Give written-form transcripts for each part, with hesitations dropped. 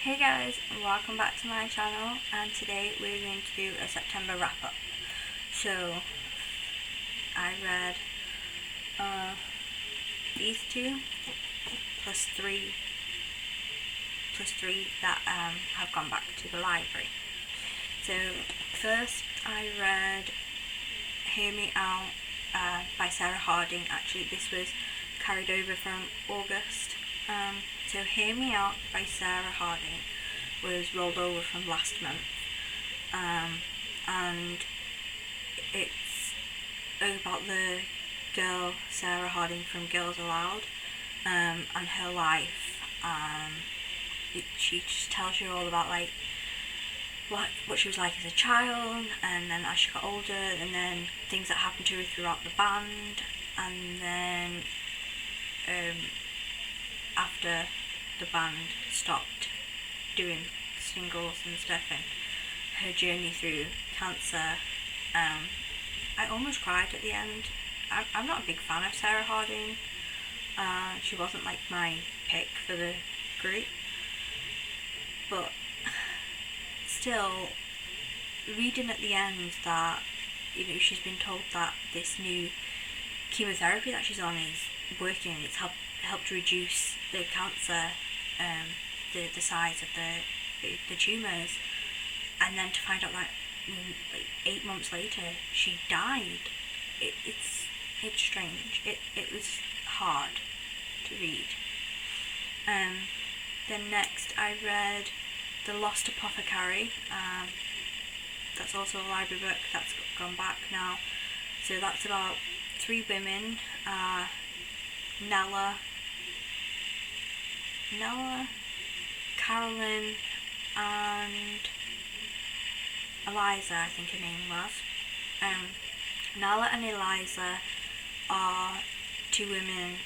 Hey guys, welcome back to my channel, and today we're going to do a September wrap up. So I read these two plus three that have gone back to the library. So first I read Hear Me Out by Sarah Harding. Actually this was carried over from August. So Hear Me Out by Sarah Harding was rolled over from last month, and it's about the girl Sarah Harding from Girls Aloud, and her life. She just tells you all about like what she was like as a child, and then as she got older, and then things that happened to her throughout the band, and then after the band stopped doing singles and stuff, and her journey through cancer. I almost cried at the end. I'm not a big fan of Sarah Harding. She wasn't like my pick for the group, but still, reading at the end that she's been told that this new chemotherapy that she's on is working. It's helped reduce the cancer, the size of the tumours, and then to find out that like 8 months later she died. It's strange. It was hard to read. Then next I read The Lost Apothecary. That's also a library book that's gone back now. So that's about 3 women, Nella, Carolyn, and Eliza, I think her name was. Nella and Eliza are 2 women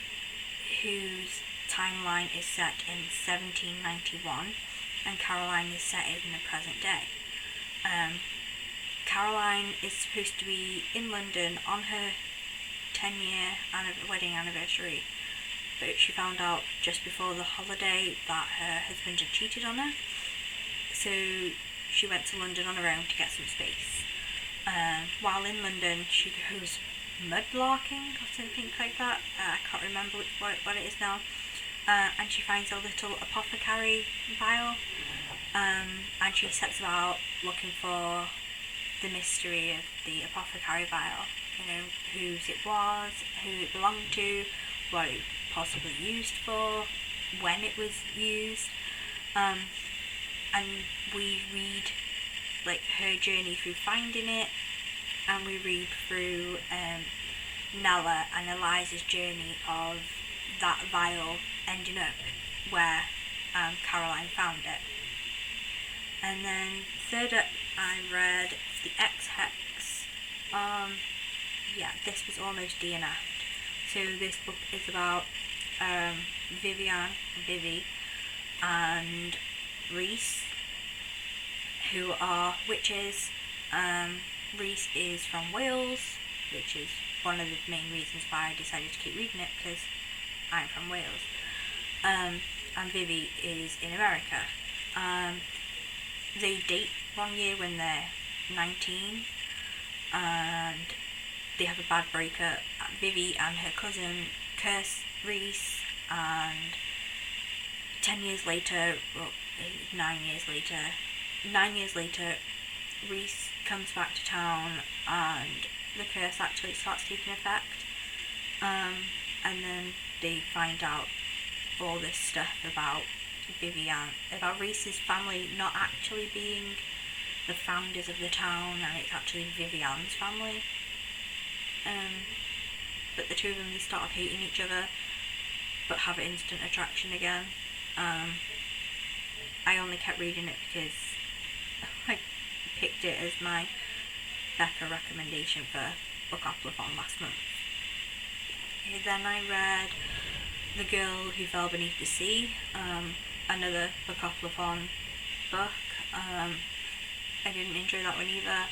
whose timeline is set in 1791, and Caroline is set in the present day. Caroline is supposed to be in London on her 10-year wedding anniversary, but she found out just before the holiday that her husband had cheated on her, so she went to London on her own to get some space. While in London she goes mudlarking or something like that. I can't remember what it is now. And she finds a little apothecary vial, and she sets about looking for the mystery of the apothecary vial, whose it was, who it belonged to, what it possibly used for, when it was used, and we read like her journey through finding it, and we read through Nella and Eliza's journey of that vial ending up where Caroline found it. And then third up I read the X Hex. This was almost DNF'd. So this book is about Vivi, and Reese, who are witches. Reese is from Wales, which is one of the main reasons why I decided to keep reading it, because I'm from Wales. And Vivi is in America. They date 1 year when they're 19, and they have a bad breakup. Vivi and her cousin curse Reese, and 9 years later, Reese comes back to town, and the curse actually starts taking effect. And then they find out all this stuff about about Reese's family not actually being the founders of the town, and it's actually Vivian's family. But the two of them, they start hating each other, but have instant attraction again. I only kept reading it because I picked it as my Becca recommendation for Bookopothon last month. Then I read The Girl Who Fell Beneath the Sea, another Bookopothon book. I didn't enjoy that one either.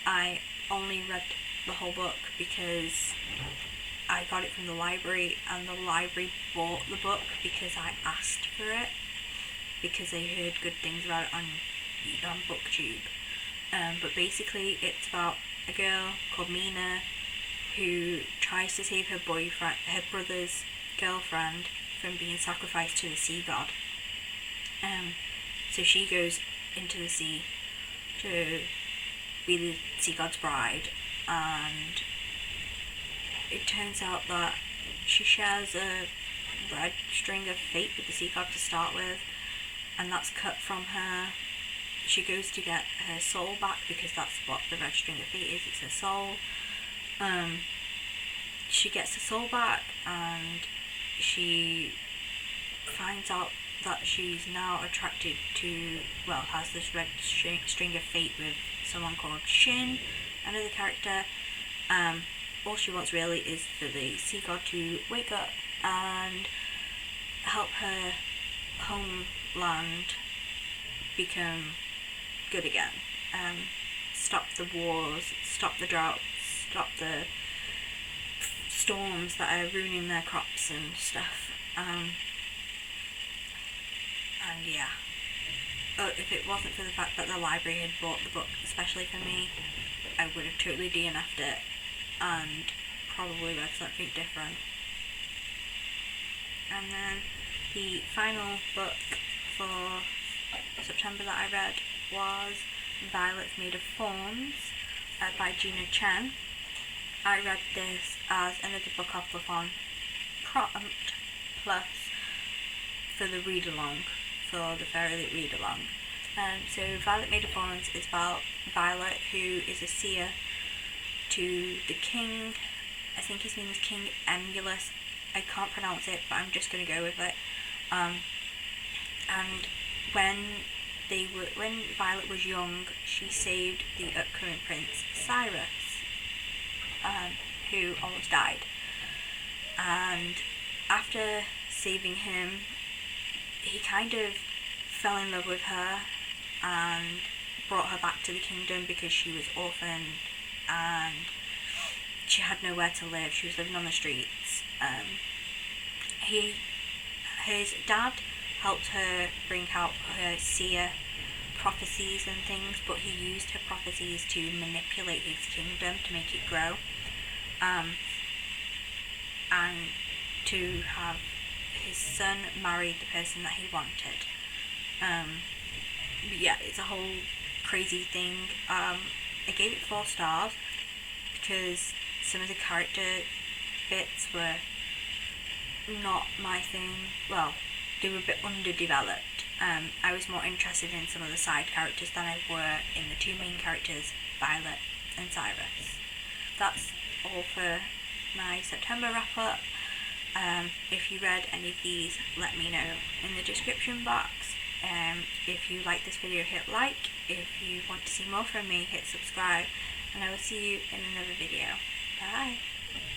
I only read the whole book because I got it from the library, and the library bought the book because I asked for it. because they heard good things about it on BookTube. But basically it's about a girl called Mina who tries to save her brother's girlfriend from being sacrificed to the sea god. So she goes into the sea to be the sea god's bride, and it turns out that she shares a red string of fate with the sea god to start with, and that's cut from her. She goes to get her soul back, because that's what the red string of fate is, it's her soul. She gets her soul back, and she finds out that she's now attracted to, well, has this red string of fate with someone called Chen, another character. All she wants really is for the sea god to wake up and help her homeland become good again. Stop the wars, stop the droughts, stop the storms that are ruining their crops and stuff. And yeah, if it wasn't for the fact that the library had bought the book especially for me, I would have totally DNF'd it and probably read something different. And then the final book for September that I read was Violets Made of Thorns by Gina Chen. I read this as another book off the Fun Prompt Plus for the read-along, for the Fairy read-along. So Violet Made of Thorns is about Violet, who is a seer to the king. I think his name is King Emulus. I can't pronounce it, but I'm just going to go with it. And when Violet was young, she saved the upcoming prince Cyrus, who almost died. And after saving him, he kind of fell in love with her and brought her back to the kingdom because she was orphaned and she had nowhere to live. She was living on the streets. His dad helped her bring out her seer prophecies and things, but he used her prophecies to manipulate his kingdom to make it grow, and to have his son marry the person that he wanted. Yeah, it's a whole crazy thing. I gave it 4 stars because some of the character bits were not my thing. Well, they were a bit underdeveloped. I was more interested in some of the side characters than I were in the 2 main characters, Violet and Cyrus. That's all for my September wrap up. If you read any of these, let me know in the description box. If you like this video, hit like. If you want to see more from me, hit subscribe. And I will see you in another video. Bye.